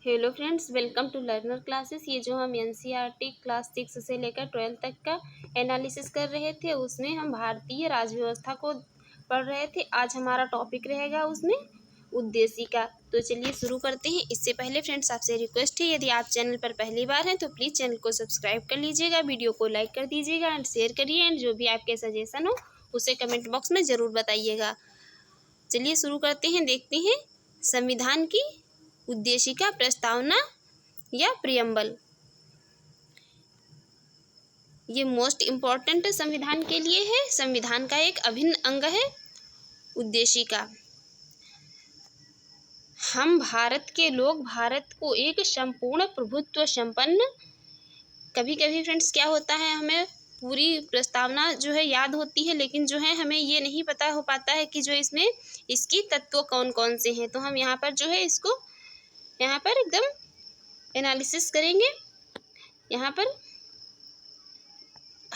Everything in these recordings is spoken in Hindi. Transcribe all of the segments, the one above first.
Hello friends, welcome to Learner Classes. ये जो हम एनसीईआरटी क्लास 6 से लेकर 12 तक का एनालिसिस कर रहे थे, उसमें हम भारतीय राज्य व्यवस्था को पढ़ रहे थे। आज हमारा टॉपिक रहेगा उसमें उद्देशिका। तो चलिए शुरू करते हैं। इससे पहले फ्रेंड्स, आपसे रिक्वेस्ट है, यदि आप चैनल पर पहली बार हैं तो प्लीज़ चैनल को सब्सक्राइब कर लीजिएगा, वीडियो को लाइक कर दीजिएगा एंड शेयर करिए, एंड जो भी आपके सजेशन हो उसे कमेंट बॉक्स में ज़रूर बताइएगा। चलिए शुरू करते हैं। देखते हैं संविधान की उद्देशिका, प्रस्तावना या प्रियम्बल। ये मोस्ट इम्पॉर्टेंट संविधान के लिए है। संविधान का एक अभिन्न अंग है उद्देशिका। हम भारत के लोग भारत को एक संपूर्ण प्रभुत्व संपन्न, कभी कभी फ्रेंड्स क्या होता है, हमें पूरी प्रस्तावना जो है याद होती है, लेकिन जो है हमें ये नहीं पता हो पाता है कि जो इसमें इसकी तत्व कौन कौन से हैं। तो हम यहाँ पर जो है इसको यहाँ पर एकदम एनालिसिस करेंगे। यहाँ पर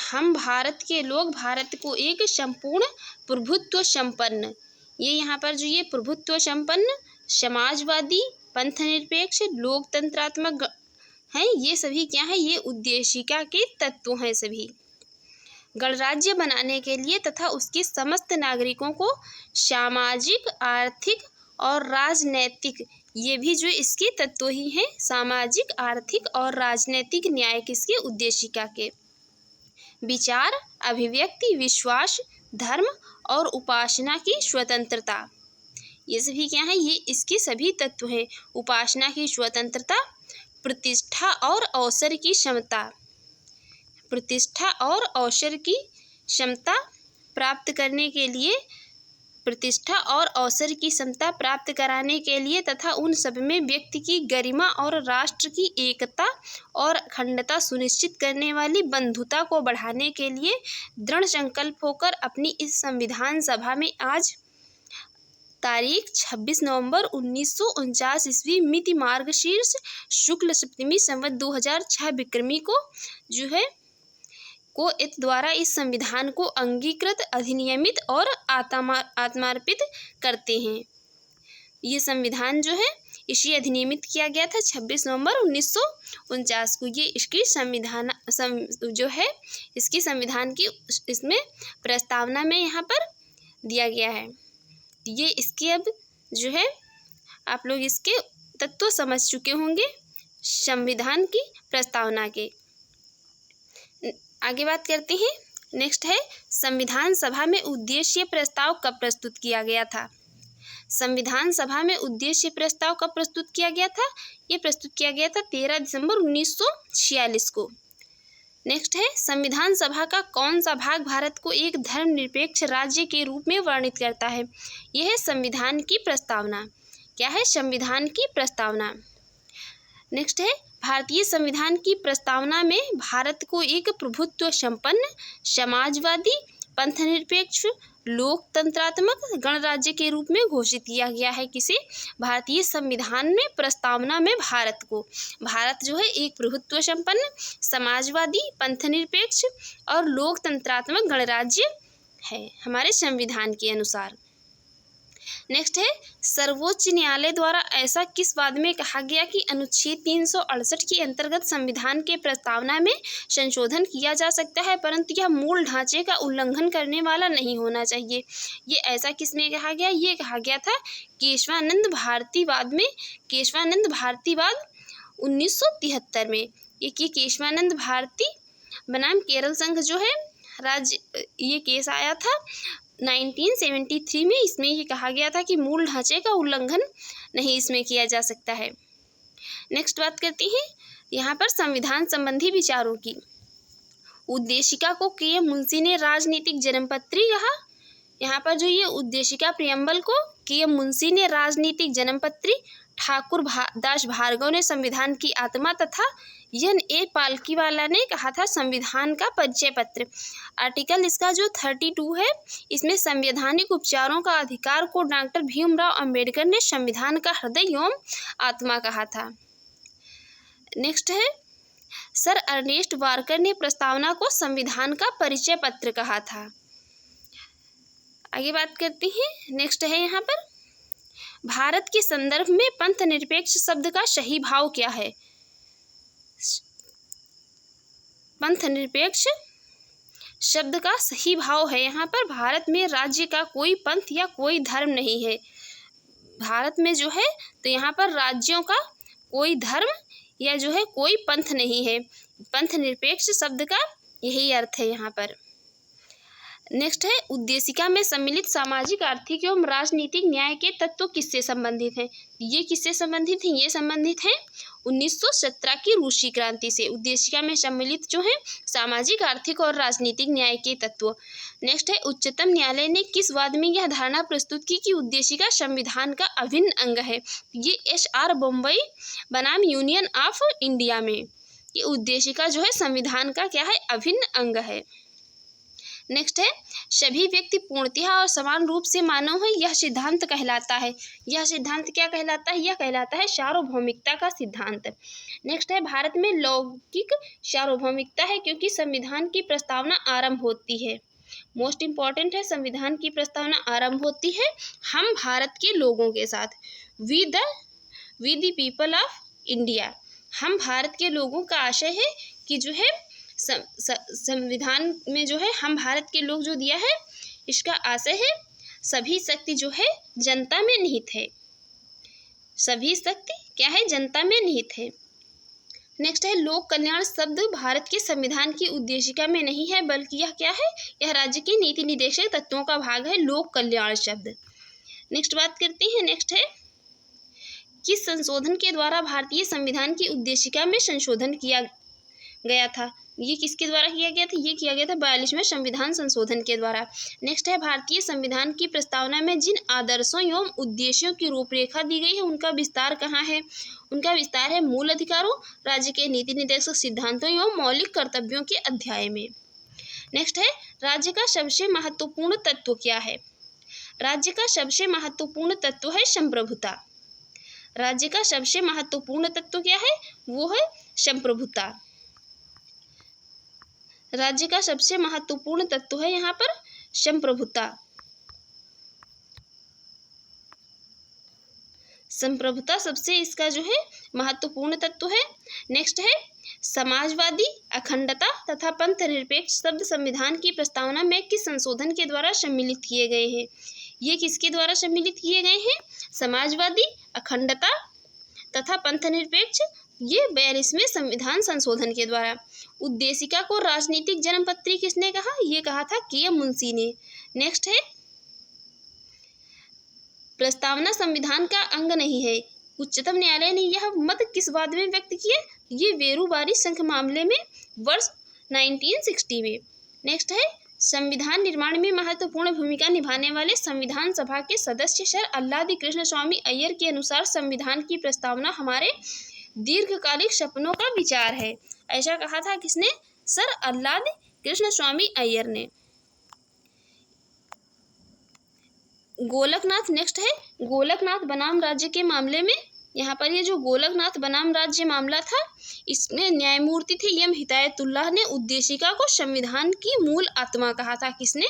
हम भारत के लोग भारत को एक संपूर्ण प्रभुत्व संपन्न, ये यहाँ पर जो ये प्रभुत्व संपन्न, समाजवादी, पंथनिरपेक्ष, लोकतंत्रात्मक हैं, ये सभी क्या है, ये उद्देशिका के तत्व हैं। सभी गणराज्य बनाने के लिए तथा उसके समस्त नागरिकों को सामाजिक, आर्थिक और राजनैतिक, ये भी जो इसके तत्व ही हैं, सामाजिक, आर्थिक और राजनैतिक न्याय किसके, उद्देशिका के। विचार, अभिव्यक्ति, विश्वास, धर्म और उपासना की स्वतंत्रता, ये सभी क्या है, ये इसके सभी तत्व हैं। उपासना की स्वतंत्रता, प्रतिष्ठा और अवसर की क्षमता, प्रतिष्ठा और अवसर की क्षमता प्राप्त करने के लिए, प्रतिष्ठा और अवसर की क्षमता प्राप्त कराने के लिए तथा उन सब में व्यक्ति की गरिमा और राष्ट्र की एकता और अखंडता सुनिश्चित करने वाली बंधुता को बढ़ाने के लिए दृढ़ संकल्प होकर अपनी इस संविधान सभा में आज तारीख 26 नवंबर 1949 ईस्वी मिति मार्गशीर्ष शुक्ल सप्तमी संवत 2006 विक्रमी को जो है को इत द्वारा इस संविधान को अंगीकृत, अधिनियमित और आत्मार्पित करते हैं। ये संविधान जो है इसे अधिनियमित किया गया था 26 नवंबर 1949 को। ये इसकी संविधान जो है इसकी संविधान की इसमें प्रस्तावना में यहाँ पर दिया गया है। ये इसके अब जो है आप लोग इसके तत्व समझ चुके होंगे संविधान की प्रस्तावना के। आगे बात करते हैं। नेक्स्ट है संविधान सभा में उद्देश्य प्रस्ताव कब प्रस्तुत किया गया था। संविधान सभा में उद्देश्य प्रस्ताव कब प्रस्तुत किया गया था, ये प्रस्तुत किया गया था 13 दिसंबर 1946 को। नेक्स्ट है संविधान सभा का कौन सा भाग भारत को एक धर्मनिरपेक्ष राज्य के रूप में वर्णित करता है। यह है संविधान की प्रस्तावना। क्या है, संविधान की प्रस्तावना। नेक्स्ट है भारतीय संविधान की प्रस्तावना में भारत को एक प्रभुत्व संपन्न, समाजवादी, पंथनिरपेक्ष, लोकतंत्रात्मक गणराज्य के रूप में घोषित किया गया है। किसे, भारतीय संविधान में प्रस्तावना में भारत जो है एक प्रभुत्व संपन्न, समाजवादी, पंथनिरपेक्ष और लोकतंत्रात्मक गणराज्य है हमारे संविधान के अनुसार। नेक्स्ट है सर्वोच्च न्यायालय द्वारा ऐसा किस वाद में कहा गया कि अनुच्छेद 368 के अंतर्गत संविधान के प्रस्तावना में संशोधन किया जा सकता है, परंतु यह मूल ढांचे का उल्लंघन करने वाला नहीं होना चाहिए। ये ऐसा किस में कहा गया, ये कहा गया था केशवानंद भारतीवाद में, केशवानंद भारतीवाद 1973 में। ये केशवानंद भारती बनाम केरल संघ जो है राज्य, ये केस आया था 1973 में। इसमें ये कहा गया था कि मूल ढांचे का उल्लंघन नहीं इसमें किया जा सकता है। नेक्स्ट बात करते हैं यहाँ पर संविधान संबंधी विचारों की। उद्देशिका को के मुंशी ने राजनीतिक जन्मपत्री कहा। यहाँ पर जो ये उद्देशिका प्रियम्बल को के मुंशी ने राजनीतिक जन्मपत्री, ठाकुर दास भार्गव ने संविधान की आत्मा तथा N.A. पालकीवाला ने कहा था संविधान का परिचय पत्र। आर्टिकल इसका जो 32 है, इसमें संवैधानिक उपचारों का अधिकार को डॉक्टर भीमराव अंबेडकर ने संविधान का हृदय एवं आत्मा कहा था। नेक्स्ट है सर अर्नेस्ट वार्कर ने प्रस्तावना को संविधान का परिचय पत्र कहा था। आगे बात करते हैं। नेक्स्ट है यहाँ पर भारत के संदर्भ में पंथ निरपेक्ष शब्द का सही भाव क्या है? पंथ निरपेक्ष शब्द का सही भाव है यहाँ पर भारत में राज्य का कोई पंथ या कोई धर्म नहीं है। भारत में जो है तो यहाँ पर राज्यों का कोई धर्म या जो है कोई पंथ नहीं है। पंथ निरपेक्ष शब्द का यही अर्थ है यहाँ पर। नेक्स्ट है, उद्देशिका में सम्मिलित सामाजिक, आर्थिक एवं राजनीतिक न्याय के तत्व किससे संबंधित हैं? ये किससे संबंधित हैं? ये संबंधित हैं 1917 की रूसी क्रांति से। उद्देशिका में सम्मिलित जो है सामाजिक, आर्थिक और राजनीतिक न्याय के तत्व। नेक्स्ट है, उच्चतम न्यायालय ने किस वाद में यह धारणा प्रस्तुत की कि उद्देशिका संविधान का अभिन्न अंग है? ये HR बम्बई बनाम यूनियन ऑफ इंडिया में। ये उद्देशिका जो है संविधान का क्या है? अभिन्न अंग है। नेक्स्ट है, सभी व्यक्ति पूर्णतः और समान रूप से मानव है, यह सिद्धांत कहलाता है। यह सिद्धांत क्या कहलाता है? यह कहलाता है सार्वभौमिकता का सिद्धांत। नेक्स्ट है, भारत में लौकिक सार्वभौमिकता है क्योंकि संविधान की प्रस्तावना आरंभ होती है। मोस्ट इंपॉर्टेंट है, संविधान की प्रस्तावना आरंभ होती है हम भारत के लोगों के साथ, we the people of India. हम भारत के लोगों का आशय है कि जो है संविधान में जो है हम भारत के लोग जो दिया है, इसका आशय है सभी शक्ति जो है जनता में निहित है। सभी शक्ति क्या है? जनता में निहित है। नेक्स्ट है, लोक कल्याण शब्द भारत के संविधान की उद्देशिका में नहीं है, बल्कि यह क्या है? यह राज्य के नीति निर्देशक तत्वों का भाग है, लोक कल्याण शब्द। नेक्स्ट बात करते हैं। नेक्स्ट है, किस संशोधन के द्वारा भारतीय संविधान की उद्देशिका में संशोधन किया गया था? ये किसके द्वारा किया गया था? ये किया गया था 42वें संविधान संशोधन के द्वारा। नेक्स्ट है, भारतीय संविधान की प्रस्तावना में जिन आदर्शों एवं उद्देश्यों की रूपरेखा दी गई है उनका विस्तार कहाँ है? उनका विस्तार है मूल अधिकारों, राज्य के नीति निर्देशक सिद्धांतों एवं मौलिक कर्तव्यों के अध्याय में। नेक्स्ट है, राज्य का सबसे महत्वपूर्ण तत्व क्या है? राज्य का सबसे महत्वपूर्ण तत्व है संप्रभुता। राज्य का सबसे महत्वपूर्ण तत्व क्या है? वो है संप्रभुता। राज्य का सबसे महत्वपूर्ण तत्व है यहाँ पर संप्रभुता। संप्रभुता सबसे इसका जो है महत्वपूर्ण तत्व है। नेक्स्ट है, समाजवादी, अखंडता तथा पंथ निरपेक्ष शब्द संविधान की प्रस्तावना में किस संशोधन के द्वारा सम्मिलित किए गए हैं? ये किसके द्वारा सम्मिलित किए गए हैं? समाजवादी, अखंडता तथा पंथ निरपेक्ष, ये 42वें संविधान संशोधन के द्वारा। उद्देशिका को राजनीतिक जन्मपत्री किसने कहा? ये कहा था KM मुंशी ने। नेक्स्ट है, प्रस्तावना संविधान का अंग नहीं है, उच्चतम न्यायालय ने यह मत किस वाद में व्यक्त किया? ये वेरूबारी संघ मामले में वर्ष 1960 में। नेक्स्ट है, संविधान निर्माण में महत्वपूर्ण भूमिका निभाने वाले संविधान सभा के सदस्य सर अल्लादी कृष्ण स्वामी अय्यर के अनुसार संविधान की प्रस्तावना हमारे दीर्घकालिक सपनों का विचार है। ऐसा कहा था किसने? सर अल्लादी कृष्ण स्वामी अय्यर ने। गोलकनाथ नेक्स्ट है, गोलकनाथ बनाम राज्य के मामले में यहाँ पर ये जो गोलकनाथ बनाम राज्य मामला था, इसमें न्यायमूर्ति थे एम हिदायतुल्लाह ने उद्देशिका को संविधान की मूल आत्मा कहा था। किसने?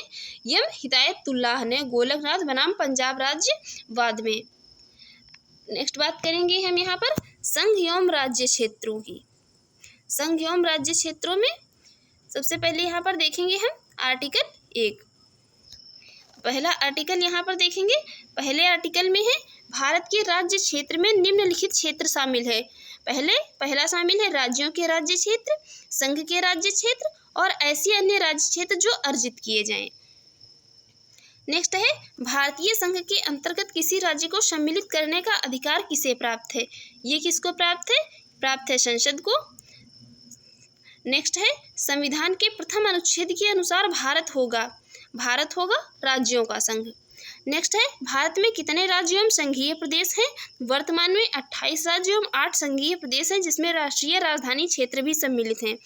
एम हिदायतुल्लाह ने, गोलकनाथ बनाम पंजाब राज्य वाद में। नेक्स्ट बात करेंगे हम यहाँ पर संघ एवं राज्य क्षेत्रों की। संघ एवं राज्य क्षेत्रों में सबसे पहले यहाँ पर देखेंगे हम आर्टिकल 1। पहला आर्टिकल यहाँ पर देखेंगे। पहले आर्टिकल में है भारत के राज्य क्षेत्र में निम्नलिखित क्षेत्र शामिल है। पहला शामिल है राज्यों के राज्य क्षेत्र, संघ के राज्य क्षेत्र और ऐसे अन्य राज्य क्षेत्र जो अर्जित किए जाएं। नेक्स्ट है भारतीय संघ के अंतर्गत किसी राज्य को सम्मिलित करने का अधिकार किसे प्राप्त है? ये किसको प्राप्त है? प्राप्त है संसद को। नेक्स्ट है संविधान के प्रथम अनुच्छेद के अनुसार भारत होगा राज्यों का संघ। नेक्स्ट है भारत में कितने राज्य एवं संघीय प्रदेश हैं? वर्तमान में 28 राज्य एवं 8 संघीय प्रदेश हैं, जिसमें राष्ट्रीय राजधानी क्षेत्र भी सम्मिलित हैं।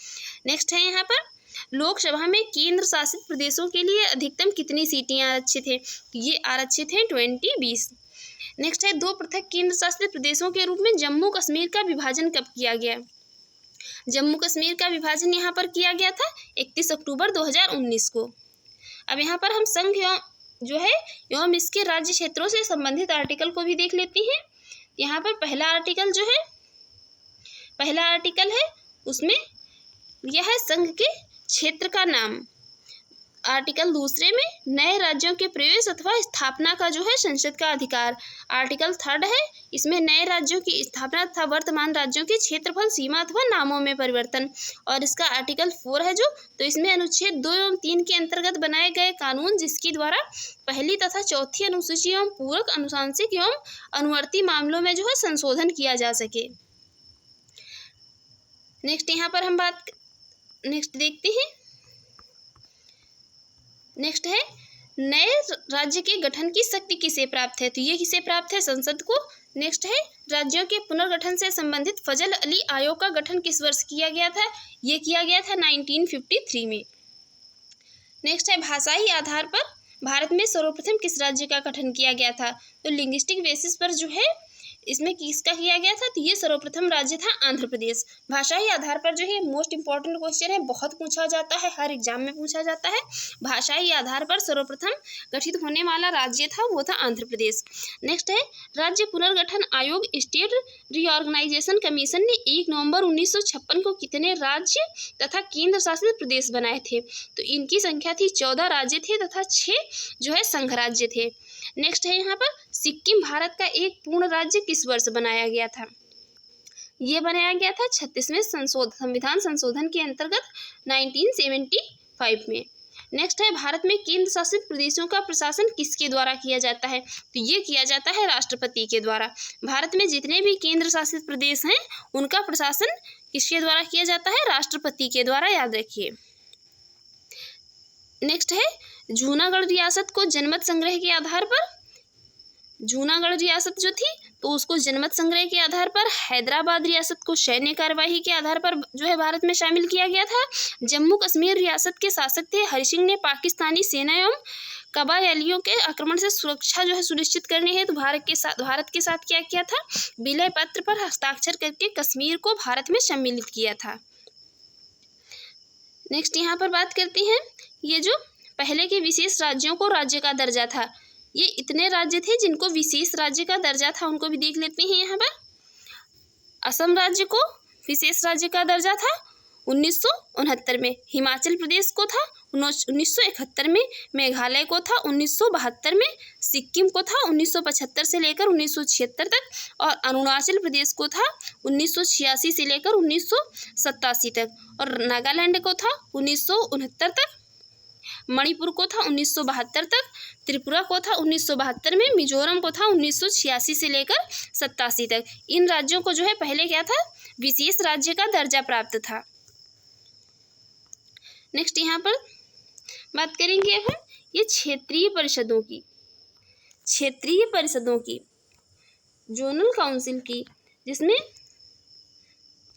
नेक्स्ट है यहाँ पर लोकसभा में केंद्र शासित प्रदेशों के लिए अधिकतम कितनी सीटें आरक्षित है? ये आरक्षित हैं 20-20। नेक्स्ट है दो पृथक केंद्र शासित प्रदेशों के रूप में जम्मू कश्मीर का विभाजन कब किया गया? जम्मू कश्मीर का विभाजन यहाँ पर किया गया था 31 अक्टूबर 2019 को। अब यहाँ पर हम संघ एवं जो है एवं इसके राज्य क्षेत्रों से संबंधित आर्टिकल को भी देख लेते हैं। यहाँ पर पहला आर्टिकल है उसमें यह है संघ के क्षेत्र का नाम। आर्टिकल दूसरे में नए राज्यों के प्रवेश अथवा स्थापना का जो है संसद का अधिकार। आर्टिकल थर्ड है इसमें नए राज्यों की स्थापना तथा वर्तमान राज्यों के क्षेत्रफल, सीमा अथवा नामों में परिवर्तन। और इसका आर्टिकल 4 है जो, तो इसमें अनुच्छेद 2 एवं 3 के अंतर्गत बनाए गए कानून जिसके द्वारा पहली तथा चौथी अनुसूची एवं पूरक, अनुशांसिक एवं अनुवर्ती मामलों में जो है संशोधन किया जा सके। नेक्स्ट देखते हैं। नेक्स्ट है नए राज्य के गठन की शक्ति किसे प्राप्त है, तो ये किसे प्राप्त है, संसद को। नेक्स्ट है राज्यों के पुनर्गठन से संबंधित फजल अली आयोग का गठन किस वर्ष किया गया था, ये किया गया था 1953 में। नेक्स्ट है भाषाई आधार पर भारत में सर्वप्रथम किस राज्य का गठन किया गया था, तो लिंग्विस्टिक बेसिस पर जो है इसमें किसका किया गया था, तो ये सर्वप्रथम राज्य था आंध्र प्रदेश। भाषाई आधार पर जो है मोस्ट इंपॉर्टेंट क्वेश्चन है, बहुत पूछा जाता है, हर एग्जाम में पूछा जाता है। भाषाई आधार पर सर्वप्रथम गठित होने वाला राज्य था वो था आंध्र प्रदेश। नेक्स्ट है राज्य पुनर्गठन आयोग, स्टेट रीऑर्गेनाइजेशन कमीशन ने 1 नवंबर 1956 को कितने राज्य तथा केंद्र शासित प्रदेश बनाए थे, तो इनकी संख्या थी 14 राज्य थे तथा 6 जो है संघ राज्य थे। नेक्स्ट है यहाँ पर सिक्किम भारत का एक पूर्ण राज्य किस वर्ष बनाया गया था, ये बनाया गया था 36वें संविधान संशोधन के अंतर्गत 1975 में। नेक्स्ट है भारत में केंद्र शासित प्रदेशों का प्रशासन किसके द्वारा किया जाता है, तो ये किया जाता है राष्ट्रपति के द्वारा। भारत में जितने भी केंद्र शासित प्रदेश हैं उनका प्रशासन किसके द्वारा किया जाता है, राष्ट्रपति के द्वारा, याद रखिए। नेक्स्ट है जूनागढ़ रियासत को जनमत संग्रह के आधार पर, जूनागढ़ रियासत जो थी तो उसको जनमत संग्रह के आधार पर, हैदराबाद रियासत को सैन्य कार्यवाही के आधार पर जो है भारत में शामिल किया गया था। जम्मू कश्मीर रियासत के शासक थे हरि सिंह ने पाकिस्तानी सेना एवं कबायलियों के आक्रमण से सुरक्षा जो है सुनिश्चित करने हेतु भारत के साथ क्या किया था, विलय पत्र पर हस्ताक्षर करके कश्मीर को भारत में सम्मिलित किया था। नेक्स्ट यहाँ पर बात करते हैं, ये जो पहले के विशेष राज्यों को राज्य का दर्जा था, ये इतने राज्य थे जिनको विशेष राज्य का दर्जा था, उनको भी देख लेते हैं। यहाँ पर असम राज्य को विशेष राज्य का दर्जा था 1969 में, हिमाचल प्रदेश को था 1971 में, मेघालय को था 1972 में, सिक्किम को था 1975 से लेकर 1976 तक, और अरुणाचल प्रदेश को था 1986 से लेकर 1987 तक, और नागालैंड को था 1969 तक, मणिपुर को था 1972 तक, त्रिपुरा को था 1972 में, मिजोरम को था 1986 से लेकर 87 तक। इन राज्यों को जो है पहले क्या था, विशेष राज्य का दर्जा प्राप्त था। नेक्स्ट यहाँ पर बात करेंगे हम ये क्षेत्रीय परिषदों की जोनल काउंसिल की, जिसमें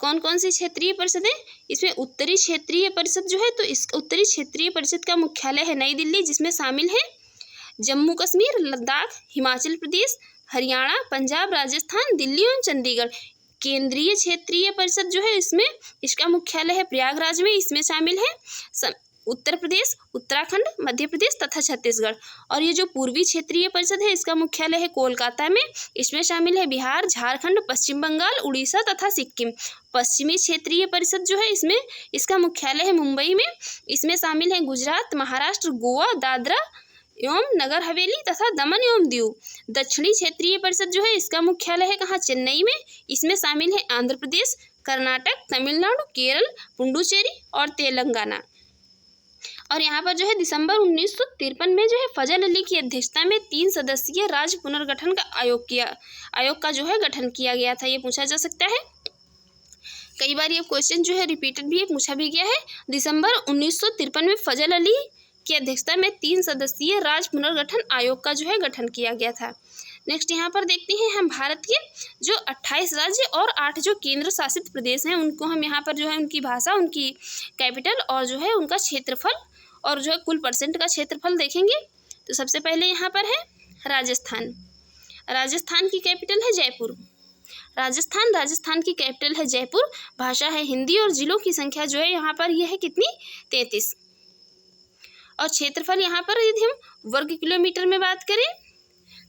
कौन कौन सी क्षेत्रीय परिषदें, इसमें उत्तरी क्षेत्रीय परिषद जो है, तो इस उत्तरी क्षेत्रीय परिषद का मुख्यालय है नई दिल्ली, जिसमें शामिल है जम्मू कश्मीर, लद्दाख, हिमाचल प्रदेश, हरियाणा, पंजाब, राजस्थान, दिल्ली एवं चंडीगढ़। केंद्रीय क्षेत्रीय परिषद जो है इसमें इसका मुख्यालय है प्रयागराज में, इसमें शामिल है उत्तर प्रदेश, उत्तराखंड, मध्य प्रदेश तथा छत्तीसगढ़। और ये जो पूर्वी क्षेत्रीय परिषद है इसका मुख्यालय है कोलकाता में, इसमें शामिल है बिहार, झारखंड, पश्चिम बंगाल, उड़ीसा तथा सिक्किम। पश्चिमी क्षेत्रीय परिषद जो है इसमें इसका मुख्यालय है मुंबई में, इसमें शामिल है गुजरात, महाराष्ट्र, गोवा, दादरा एवं नगर हवेली तथा दमन एवं दीव। दक्षिणी क्षेत्रीय परिषद जो है इसका मुख्यालय है कहाँ, चेन्नई में, इसमें शामिल है आंध्र प्रदेश, कर्नाटक, तमिलनाडु, केरल, पुडुचेरी और तेलंगाना। और यहाँ पर जो है दिसंबर 1953 में जो है फजल अली की अध्यक्षता में 3 सदस्यीय राज्य पुनर्गठन का आयोग का जो है गठन किया गया था, ये पूछा जा सकता है। कई बार ये क्वेश्चन जो है रिपीटेड भी है, पूछा भी गया है। दिसंबर 1953 में फजल अली की अध्यक्षता में 3 सदस्यीय राज्य पुनर्गठन आयोग का जो है गठन किया गया था। नेक्स्ट यहाँ पर देखते हैं हम भारत के जो 28 राज्य और 8 जो केंद्र शासित प्रदेश हैं उनको हम यहाँ पर जो है उनकी भाषा, उनकी कैपिटल और जो है उनका क्षेत्रफल और जो है कुल परसेंट का क्षेत्रफल देखेंगे। तो सबसे पहले यहाँ पर है राजस्थान की कैपिटल है जयपुर। राजस्थान की कैपिटल है जयपुर, भाषा है हिंदी और जिलों की संख्या जो है यहाँ पर यह है कितनी, 33। और क्षेत्रफल यहाँ पर यदि हम वर्ग किलोमीटर में बात करें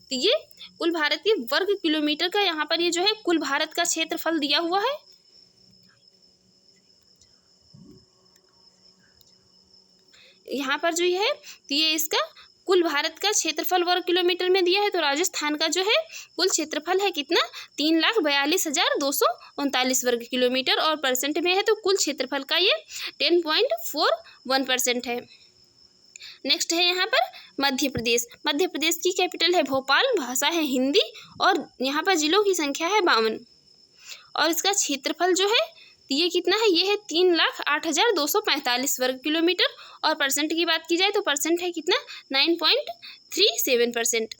तो ये कुल भारत के वर्ग किलोमीटर का यहाँ पर ये जो है कुल भारत का क्षेत्रफल दिया हुआ है। यहाँ पर जो है तो ये इसका कुल भारत का क्षेत्रफल वर्ग किलोमीटर में दिया है। तो राजस्थान का जो है कुल क्षेत्रफल है कितना 3,42,239 वर्ग किलोमीटर और परसेंट में है तो कुल क्षेत्रफल का ये 10.41% है। नेक्स्ट है यहाँ पर मध्य प्रदेश। मध्य प्रदेश की कैपिटल है भोपाल, भाषा है हिंदी और यहाँ पर जिलों की संख्या है 52 और इसका क्षेत्रफल जो है ये कितना है, ये है 3,08,245 वर्ग किलोमीटर और परसेंट की बात की जाए तो परसेंट है कितना 9.37%।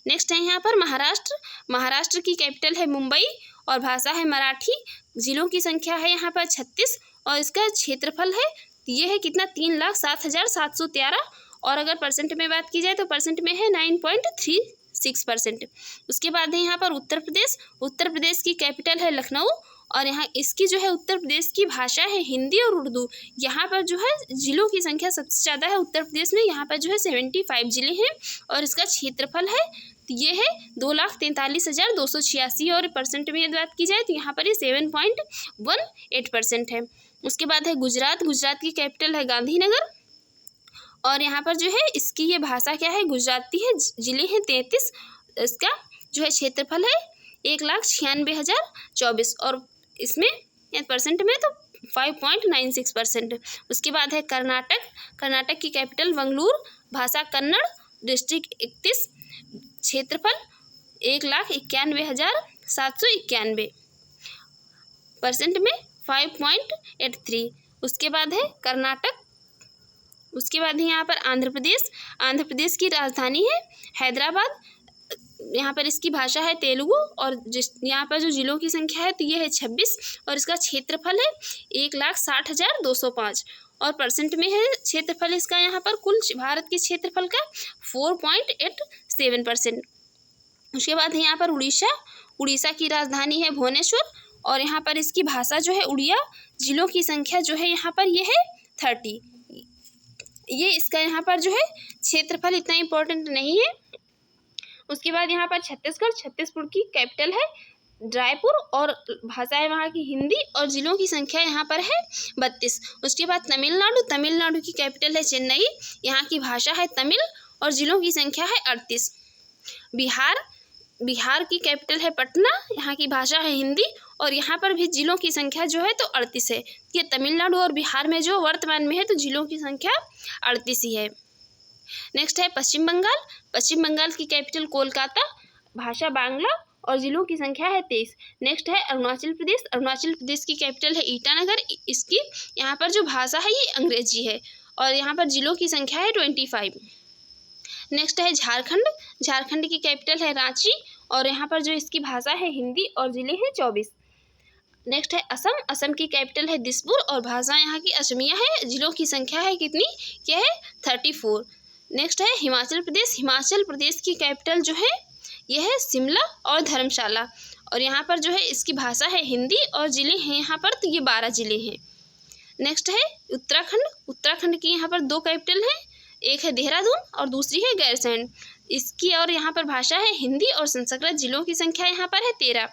नेक्स्ट है यहाँ पर महाराष्ट्र। महाराष्ट्र की कैपिटल है मुंबई और भाषा है मराठी, जिलों की संख्या है यहाँ पर 36 और इसका क्षेत्रफल है ये है कितना 3,07,713 और अगर परसेंट में बात की जाए तो परसेंट में है 9.36%। उसके बाद है यहाँ पर उत्तर प्रदेश। उत्तर प्रदेश की कैपिटल है लखनऊ और यहाँ इसकी जो है उत्तर प्रदेश की भाषा है हिंदी और उर्दू। यहाँ पर जो है जिलों की संख्या सबसे ज़्यादा है उत्तर प्रदेश में, यहाँ पर जो है 75 जिले हैं और इसका क्षेत्रफल है तो ये है 2,43,286 और परसेंट में यदि बात की जाए तो यहाँ पर ये 7.18% है। उसके बाद है गुजरात। गुजरात की कैपिटल है गांधीनगर और यहाँ पर जो है इसकी ये भाषा क्या है गुजराती है, जिले हैं 33, इसका जो है क्षेत्रफल है 1,96,024 और इसमें परसेंट में तो 5.96%। उसके बाद है कर्नाटक। कर्नाटक की कैपिटल बंगलुरु, भाषा कन्नड़, डिस्ट्रिक्ट 31, क्षेत्रफल 1,91,791, परसेंट में 5.83। उसके बाद है कर्नाटक। उसके बाद है यहाँ पर आंध्र प्रदेश। आंध्र प्रदेश की राजधानी है हैदराबाद, यहाँ पर इसकी भाषा है तेलुगु और यहाँ पर जो जिलों की संख्या है तो ये है 26 और इसका क्षेत्रफल है 1,60,205 और परसेंट में है क्षेत्रफल इसका यहाँ पर कुल भारत के क्षेत्रफल का 4.87%। उसके बाद है यहाँ पर उड़ीसा। उड़ीसा की राजधानी है भुवनेश्वर और यहाँ पर इसकी भाषा जो है उड़िया, जिलों की संख्या जो है यहाँ पर ये है 30। ये इसका यहाँ पर जो है क्षेत्रफल इतना इम्पोर्टेंट नहीं है। उसके बाद यहाँ पर छत्तीसगढ़। छत्तीसगढ़ की कैपिटल है रायपुर और भाषा है वहाँ की हिंदी और जिलों की संख्या यहाँ पर है 32। उसके बाद तमिलनाडु। तमिलनाडु की कैपिटल है चेन्नई, यहाँ की भाषा है तमिल और जिलों की संख्या है 38। बिहार। बिहार की कैपिटल है पटना, यहाँ की भाषा है हिंदी और यहाँ पर भी जिलों की संख्या जो है तो 38 है। ये तमिलनाडु और बिहार में जो वर्तमान में है तो जिलों की संख्या 38 ही है। नेक्स्ट है पश्चिम बंगाल। पश्चिम बंगाल की कैपिटल कोलकाता, भाषा बांग्ला और जिलों की संख्या है 23। नेक्स्ट है अरुणाचल प्रदेश। अरुणाचल प्रदेश की कैपिटल है ईटानगर, इसकी यहाँ पर जो भाषा है ये अंग्रेजी है और यहाँ पर जिलों की संख्या है 25। नेक्स्ट है झारखंड। झारखंड की कैपिटल है रांची और यहाँ पर जो इसकी भाषा है हिंदी और जिले हैं 24। नेक्स्ट है असम। असम की कैपिटल है दिसपुर और भाषा यहाँ की असमिया है, जिलों की संख्या है कितनी, क्या है 34। नेक्स्ट है हिमाचल प्रदेश। हिमाचल प्रदेश की कैपिटल जो है यह है शिमला और धर्मशाला और यहाँ पर जो है इसकी भाषा है हिंदी और ज़िले हैं यहाँ पर तो ये 12 ज़िले हैं। नेक्स्ट है उत्तराखंड। उत्तराखंड की यहाँ पर 2 कैपिटल हैं, एक है देहरादून और दूसरी है गैरसैंण, इसकी और यहाँ पर भाषा है हिंदी और संस्कृत, जिलों की संख्या यहाँ पर है 13।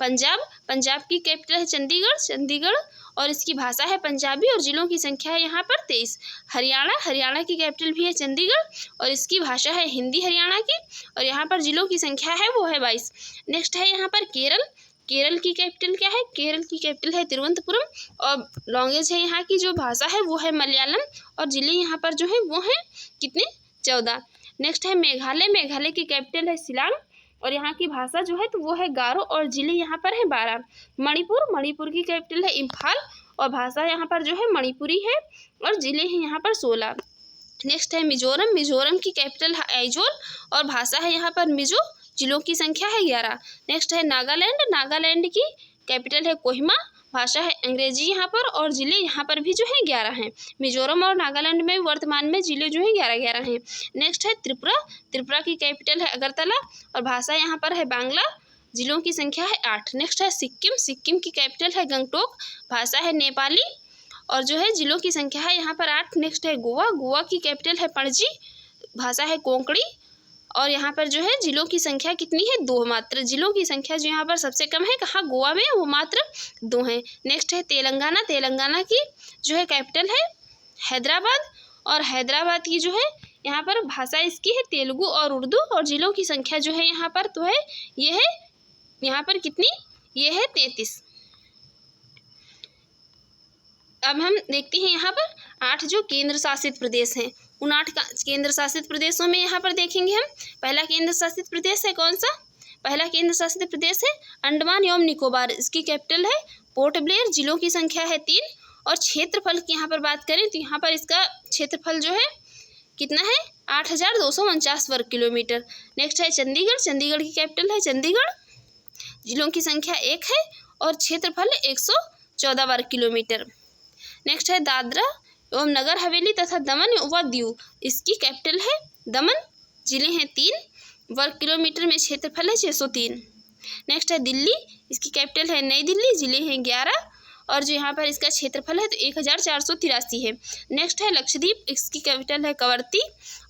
पंजाब। पंजाब की कैपिटल है चंडीगढ़, चंडीगढ़ और इसकी भाषा है पंजाबी और जिलों की संख्या है यहाँ पर 23। हरियाणा। हरियाणा की कैपिटल भी है चंडीगढ़ और इसकी भाषा है हिंदी हरियाणा की और यहाँ पर जिलों की संख्या है वो है 22। नेक्स्ट है यहाँ पर केरल। केरल की कैपिटल क्या है, केरल की कैपिटल है तिरुवनंतपुरम और लैंग्वेज है यहाँ की जो भाषा है वो है मलयालम और जिले यहाँ पर जो है वो हैं कितने 14। नेक्स्ट है मेघालय। मेघालय की कैपिटल है शिलांग और यहाँ की भाषा जो है तो वो है गारो और जिले यहाँ पर है 12। मणिपुर। मणिपुर की कैपिटल है इम्फाल और भाषा यहाँ पर जो है मणिपुरी है और जिले हैं यहाँ पर 16। नेक्स्ट है मिजोरम। मिजोरम की कैपिटल है आइजोल और भाषा है यहाँ पर मिजो, जिलों की संख्या है 11। नेक्स्ट है नागालैंड। नागालैंड की कैपिटल है कोहिमा, भाषा है अंग्रेजी यहाँ पर और ज़िले यहाँ पर भी जो है 11 हैं। मिजोरम और नागालैंड में वर्तमान में ज़िले जो है 11-11 हैं। नेक्स्ट है त्रिपुरा। त्रिपुरा की कैपिटल है अगरतला और भाषा यहाँ पर है बांग्ला, जिलों की संख्या है 8। नेक्स्ट है सिक्किम। सिक्किम की कैपिटल है गंगटोक, भाषा है नेपाली और जो है जिलों की संख्या है यहाँ पर 8। नेक्स्ट है गोवा, गोवा की कैपिटल है पणजी, भाषा है कोंकणी, और यहाँ पर जो है जिलों की संख्या कितनी है 2 मात्र। जिलों की संख्या जो यहाँ पर सबसे कम है कहाँ गोवा में, वो मात्र 2 हैं। नेक्स्ट है तेलंगाना, तेलंगाना की जो है कैपिटल है हैदराबाद, और हैदराबाद की जो है यहाँ पर भाषा इसकी है तेलुगु और उर्दू, और जिलों की संख्या जो है यहाँ पर तो है ये है यहाँ पर कितनी, ये है 33। अब हम देखते हैं यहाँ पर 8 जो केंद्र शासित प्रदेश हैं, उन 8 केंद्र शासित प्रदेशों में यहाँ पर देखेंगे हम। पहला केंद्र शासित प्रदेश है कौन सा, पहला केंद्र शासित प्रदेश है अंडमान एवं निकोबार, इसकी कैपिटल है पोर्ट ब्लेयर, जिलों की संख्या है 3। और क्षेत्रफल की यहाँ पर बात करें तो यहाँ पर इसका क्षेत्रफल जो है कितना है 8,249 वर्ग किलोमीटर। नेक्स्ट है चंडीगढ़, चंडीगढ़ की कैपिटल है चंडीगढ़, जिलों की संख्या 1 है और क्षेत्रफल 114 वर्ग किलोमीटर। नेक्स्ट है दादरा एवं नगर हवेली तथा दमन व दीव, इसकी कैपिटल है दमन, जिले हैं 3, वर्ग किलोमीटर में क्षेत्रफल है 603। नेक्स्ट है दिल्ली, इसकी कैपिटल है नई दिल्ली, जिले हैं 11, और जो यहाँ पर इसका क्षेत्रफल है तो 1483 है। नेक्स्ट है लक्षद्वीप, इसकी कैपिटल है कवरत्ती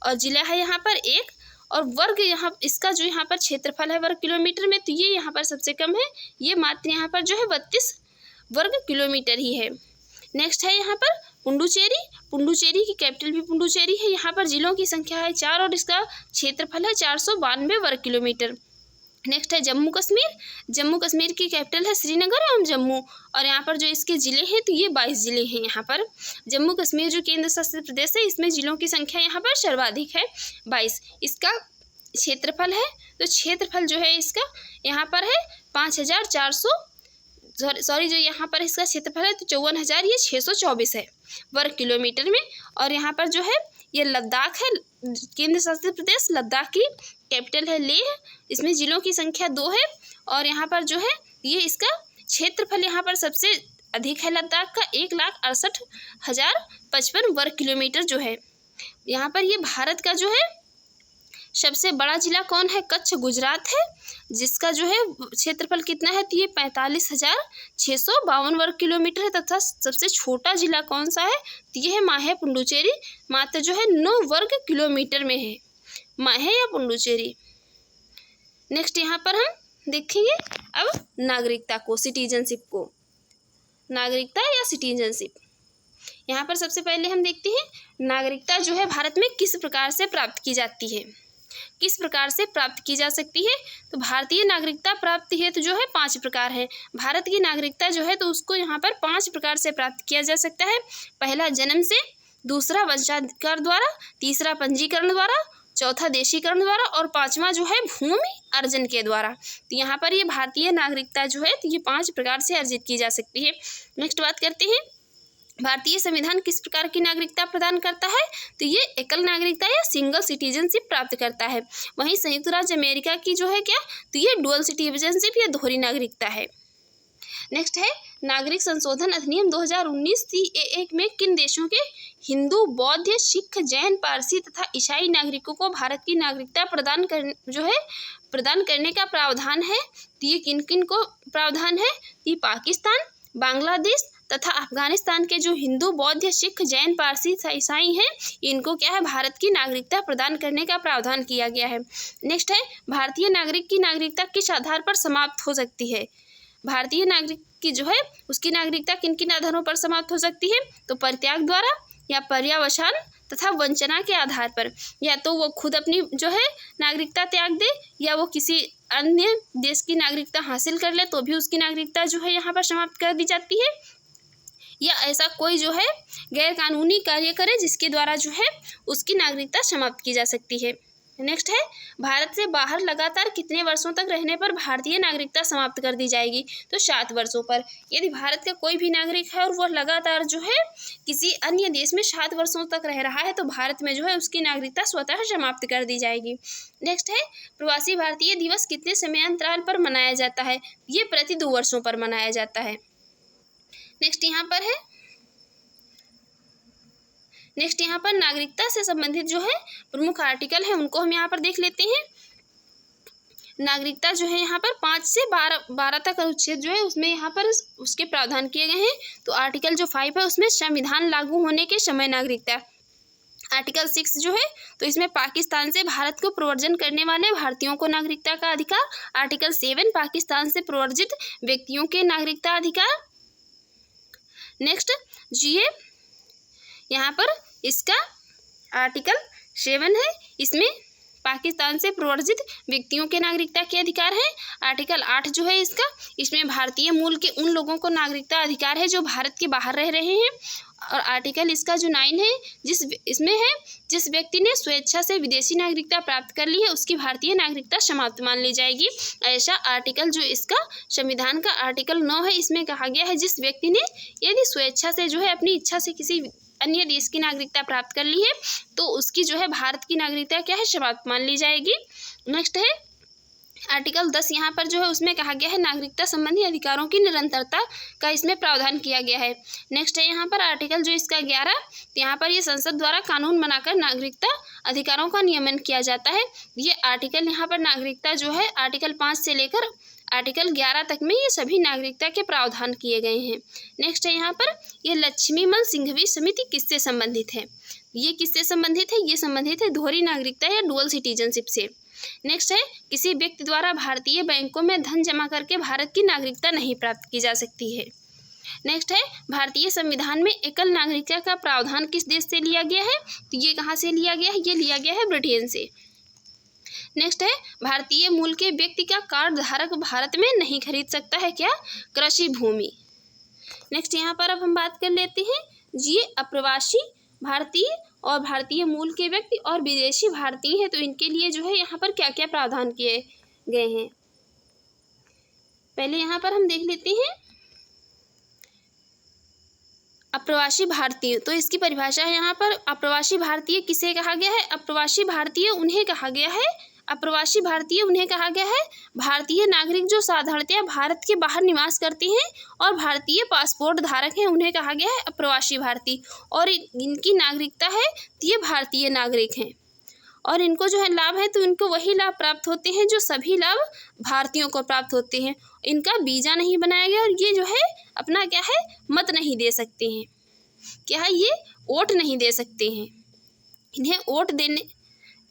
और जिला है यहाँ पर 1, और वर्ग यहाँ इसका जो यहाँ पर क्षेत्रफल है वर्ग किलोमीटर में तो ये यहाँ पर सबसे कम है, ये मात्र यहाँ पर जो है 32 वर्ग किलोमीटर ही है। नेक्स्ट है यहाँ पर पुडुचेरी, पुडुचेरी की कैपिटल भी पुडुचेरी है, यहाँ पर जिलों की संख्या है 4 और इसका क्षेत्रफल है 492 वर्ग किलोमीटर। नेक्स्ट है जम्मू कश्मीर, जम्मू कश्मीर की कैपिटल है श्रीनगर एवं जम्मू, और यहाँ पर जो इसके ज़िले हैं तो ये 22 ज़िले हैं। यहाँ पर जम्मू कश्मीर जो केंद्र शासित प्रदेश है इसमें ज़िलों की संख्या यहाँ पर सर्वाधिक है 22। इसका क्षेत्रफल है तो क्षेत्रफल जो है इसका यहाँ पर है 5,400 सॉरी जो यहाँ पर इसका क्षेत्रफल है तो 54,624 है वर्ग किलोमीटर में। और यहाँ पर जो है ये लद्दाख है, केंद्र शासित प्रदेश लद्दाख की कैपिटल है लेह, इसमें जिलों की संख्या 2 है, और यहाँ पर जो है ये इसका क्षेत्रफल यहाँ पर सबसे अधिक है लद्दाख का 1,68,055 वर्ग किलोमीटर जो है। यहाँ पर ये भारत का जो है सबसे बड़ा जिला कौन है, कच्छ गुजरात है, जिसका जो है क्षेत्रफल कितना है तो ये 45,652 वर्ग किलोमीटर है, तथा सबसे छोटा जिला कौन सा है तो ये है माहे पुडुचेरी, मात्र जो है 9 वर्ग किलोमीटर में है माहे या पुडुचेरी। नेक्स्ट यहाँ पर हम देखेंगे अब नागरिकता को, सिटीजनशिप को, नागरिकता या सिटीजनशिप। यहाँ पर सबसे पहले हम देखते हैं नागरिकता जो है भारत में किस प्रकार से प्राप्त की जाती है, किस प्रकार से प्राप्त की जा सकती है। तो भारतीय नागरिकता प्राप्त हेतु जो है 5 प्रकार है। भारत की नागरिकता जो है तो उसको यहाँ पर 5 प्रकार से प्राप्त किया जा सकता है। पहला जन्म से, दूसरा वंशाधिकार द्वारा, तीसरा पंजीकरण द्वारा, चौथा देशीकरण द्वारा, और 5वां जो है भूमि अर्जन के द्वारा। तो यहाँ पर ये भारतीय नागरिकता जो है तो ये 5 प्रकार से अर्जित की जा सकती है। नेक्स्ट बात करते हैं भारतीय संविधान किस प्रकार की नागरिकता प्रदान करता है, तो ये एकल नागरिकता या सिंगल सिटीजनशिप प्राप्त करता है। वहीं संयुक्त राज्य अमेरिका की जो है क्या, तो ये डुअल सिटीजनशिप या दोहरी नागरिकता है। नेक्स्ट है नागरिक संशोधन अधिनियम 2019 CAA में किन देशों के हिंदू, बौद्ध, सिख, जैन, पारसी तथा ईसाई नागरिकों को भारत की नागरिकता प्रदान करने का प्रावधान है। तो ये किन किन को प्रावधान है, ये पाकिस्तान, बांग्लादेश तथा अफगानिस्तान के जो हिंदू, बौद्ध, सिख, जैन, पारसी, ईसाई हैं, इनको क्या है भारत की नागरिकता प्रदान करने का प्रावधान किया गया है। नेक्स्ट है भारतीय नागरिक की नागरिकता किस आधार पर समाप्त हो सकती है। भारतीय नागरिक की जो है उसकी नागरिकता किन किन आधारों पर समाप्त हो सकती है, तो परित्याग द्वारा या पर्यावसान तथा वंचना के आधार पर, या तो वो खुद अपनी जो है नागरिकता त्याग दे या वो किसी अन्य देश की नागरिकता हासिल कर ले तो भी उसकी नागरिकता जो है यहाँ पर समाप्त कर दी जाती है, या ऐसा कोई जो है गैर कानूनी कार्य करे जिसके द्वारा जो है उसकी नागरिकता समाप्त की जा सकती है। नेक्स्ट है भारत से बाहर लगातार कितने वर्षों तक रहने पर भारतीय नागरिकता समाप्त कर दी जाएगी, तो 7 वर्षों पर। यदि भारत का कोई भी नागरिक है और वह लगातार जो है किसी अन्य देश में 7 वर्षों तक रह रहा है तो भारत में जो है उसकी नागरिकता स्वतः समाप्त कर दी जाएगी। नेक्स्ट है प्रवासी भारतीय दिवस कितने समयांतराल पर मनाया जाता है, ये प्रति 2 वर्षों पर मनाया जाता है। नेक्स्ट यहाँ पर नागरिकता से संबंधित जो है प्रमुख आर्टिकल है उनको हम यहाँ पर देख लेते हैं। नागरिकता जो है यहाँ पर 5 से 12 तक अनुच्छेद जो है उसमें यहाँ पर उसके प्रावधान किए गए हैं। तो आर्टिकल जो 5 है उसमें संविधान लागू होने के समय नागरिकता। आर्टिकल 6 जो है तो इसमें पाकिस्तान से भारत को प्रव्रजन करने वाले भारतीयों को नागरिकता का अधिकार। आर्टिकल 7 पाकिस्तान से प्रव्रजित व्यक्तियों के नागरिकता अधिकार। नेक्स्ट ये यहाँ पर इसका आर्टिकल 7 है, इसमें पाकिस्तान से प्रव्रजित व्यक्तियों के नागरिकता के अधिकार है। आर्टिकल 8 जो है इसमें भारतीय मूल के उन लोगों को नागरिकता अधिकार है जो भारत के बाहर रह रहे हैं। और आर्टिकल इसका जो 9 है जिस व्यक्ति ने स्वेच्छा से विदेशी नागरिकता प्राप्त कर ली है उसकी भारतीय नागरिकता समाप्त मान ली जाएगी। ऐसा आर्टिकल जो इसका संविधान का आर्टिकल 9 है इसमें कहा गया है जिस व्यक्ति ने यदि स्वेच्छा से जो है अपनी इच्छा से किसी अन्य देश की नागरिकता प्राप्त कर ली है तो उसकी जो है भारत की नागरिकता क्या है समाप्त मान ली जाएगी। नेक्स्ट है आर्टिकल 10 यहाँ पर जो है उसमें कहा गया है नागरिकता संबंधी अधिकारों की निरंतरता का इसमें प्रावधान किया गया है। नेक्स्ट है यहाँ पर आर्टिकल जो इसका 11, तो यहाँ पर ये संसद द्वारा कानून बनाकर नागरिकता अधिकारों का नियमन किया जाता है। ये आर्टिकल यहाँ पर नागरिकता जो है आर्टिकल 5 से लेकर आर्टिकल 11 तक में ये सभी नागरिकता के प्रावधान किए गए हैं। नेक्स्ट है यहाँ पर ये लक्ष्मीमल सिंघवी समिति किससे संबंधित है? ये किससे संबंधित है? ये संबंधित है दोहरी नागरिकता या डुअल सिटीजनशिप से। नेक्स्ट है किसी व्यक्ति द्वारा भारतीय बैंकों में धन जमा करके भारत की नागरिकता नहीं प्राप्त की जा सकती है। नेक्स्ट है भारतीय संविधान में एकल नागरिकता का प्रावधान किस देश से लिया गया है? तो ये कहाँ से लिया गया है? ये लिया गया है ब्रिटेन से। नेक्स्ट है भारतीय मूल के व्यक्ति का कार्ड धारक भारत में नहीं खरीद सकता है क्या? कृषि भूमि। नेक्स्ट यहाँ पर अब हम बात कर लेते हैं ये अप्रवासी भारतीय और भारतीय मूल के व्यक्ति और विदेशी भारतीय हैं तो इनके लिए जो है यहाँ पर क्या क्या प्रावधान किए गए हैं। पहले यहाँ पर हम देख लेते हैं अप्रवासी भारतीय। तो इसकी परिभाषा है यहाँ पर अप्रवासी भारतीय किसे कहा गया है? अप्रवासी भारतीय उन्हें कहा गया है भारतीय नागरिक जो साधारणतया भारत के बाहर निवास करते हैं और भारतीय पासपोर्ट धारक हैं उन्हें कहा गया है अप्रवासी भारतीय। और इनकी नागरिकता है तो ये भारतीय नागरिक हैं और इनको जो है लाभ है तो इनको वही लाभ प्राप्त होते हैं जो सभी लाभ भारतीयों को प्राप्त होते हैं। इनका वीज़ा नहीं बनाया गया और ये जो है अपना क्या है मत नहीं दे सकते हैं, क्या है ये वोट नहीं दे सकते हैं।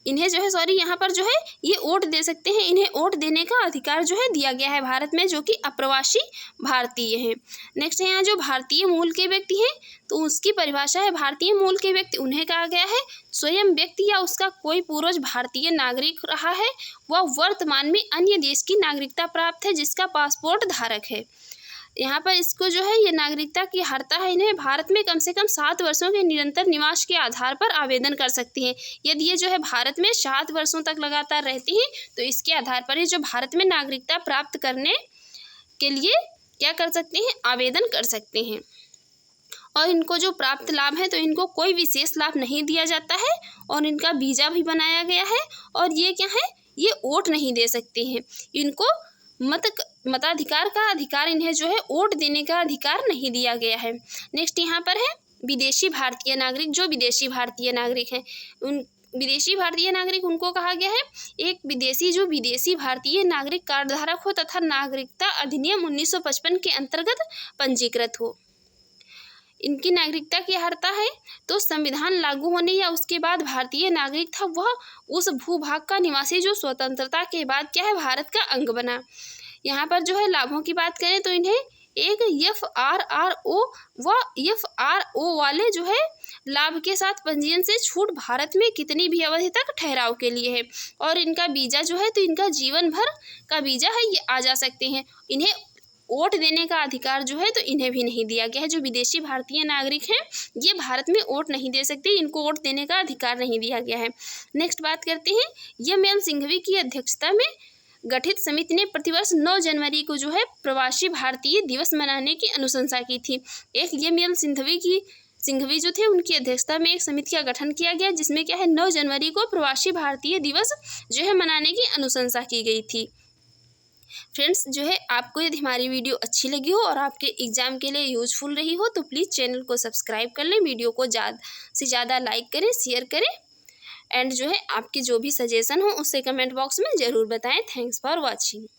इन्हें जो है यहाँ पर जो है ये वोट दे सकते हैं, इन्हें वोट देने का अधिकार जो है दिया गया है भारत में जो कि अप्रवासी भारतीय हैं। नेक्स्ट है यहाँ जो भारतीय मूल के व्यक्ति हैं तो उसकी परिभाषा है भारतीय मूल के व्यक्ति उन्हें कहा गया है स्वयं व्यक्ति या उसका कोई पूर्वज भारतीय नागरिक रहा है वह वर्तमान में अन्य देश की नागरिकता प्राप्त है जिसका पासपोर्ट धारक है। यहाँ पर इसको जो है ये नागरिकता की अर्हता है इन्हें भारत में कम से कम 7 वर्षों के निरंतर निवास के आधार पर आवेदन कर सकती हैं। यदि ये जो है भारत में 7 वर्षों तक लगातार रहती हैं तो इसके आधार पर ये जो भारत में नागरिकता प्राप्त करने के लिए क्या कर सकते हैं? आवेदन कर सकते हैं। और इनको जो प्राप्त लाभ है तो इनको कोई विशेष लाभ नहीं दिया जाता है और इनका वीज़ा भी बनाया गया है और ये क्या है ये वोट नहीं दे सकते हैं। इनको मताधिकार का अधिकार इन्हें जो है वोट देने का अधिकार नहीं दिया गया है। नेक्स्ट यहाँ पर है विदेशी भारतीय नागरिक। जो विदेशी भारतीय नागरिक हैं उन विदेशी भारतीय नागरिक उनको कहा गया है एक विदेशी जो विदेशी भारतीय नागरिक कार्ड धारक हो तथा नागरिकता अधिनियम 1955 के अंतर्गत पंजीकृत हो। इनकी नागरिकता की अर्हता है तो संविधान लागू होने या उसके बाद भारतीय नागरिक था वह उस भूभाग का निवासी जो स्वतंत्रता के बाद क्या है भारत का अंग बना। यहाँ पर जो है लाभों की बात करें तो इन्हें एक FRRO व FRO वाले जो है लाभ के साथ पंजीयन से छूट भारत में कितनी भी अवधि तक ठहराव के लिए है। और इनका वीज़ा जो है तो इनका जीवन भर का वीज़ा है ये आ जा सकते हैं। इन्हें वोट देने का अधिकार जो है तो इन्हें भी नहीं दिया गया है। जो विदेशी भारतीय नागरिक हैं ये भारत में वोट नहीं दे सकते, इनको वोट देने का अधिकार नहीं दिया गया है। नेक्स्ट बात करते हैं यम सिंघवी की अध्यक्षता में गठित समिति ने प्रतिवर्ष 9 जनवरी को जो है प्रवासी भारतीय दिवस मनाने की अनुशंसा की थी। एक यम सिंघवी जो थे उनकी अध्यक्षता में एक समिति का गठन किया गया जिसमें क्या है 9 जनवरी को प्रवासी भारतीय दिवस जो है मनाने की अनुशंसा की गई थी। फ्रेंड्स जो है आपको यदि हमारी वीडियो अच्छी लगी हो और आपके एग्ज़ाम के लिए यूजफुल रही हो तो प्लीज़ चैनल को सब्सक्राइब कर लें, वीडियो को ज़्यादा से ज़्यादा लाइक करें, शेयर करें। एंड जो है आपकी जो भी सजेशन हो उसे कमेंट बॉक्स में ज़रूर बताएं। Thanks for watching.